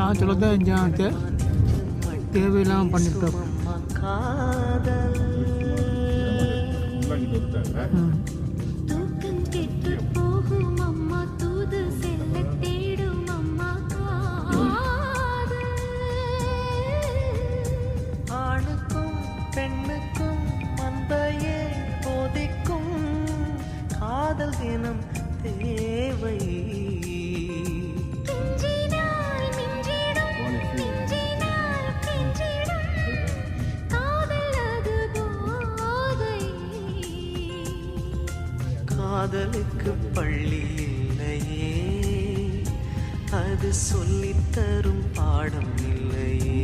ஆற்றுல தான் எஞ்சாங்க தேவையில்லாமல் பண்ணிவிட்டோம். ஆணுக்கும் பெண்ணுக்கும் மந்தையே போதிக்கும் காதல் தினம் தேவை. காதலுக்கு பள்ளி இல்லையே, அது சொல்லித்தரும் பாடம் இல்லையே.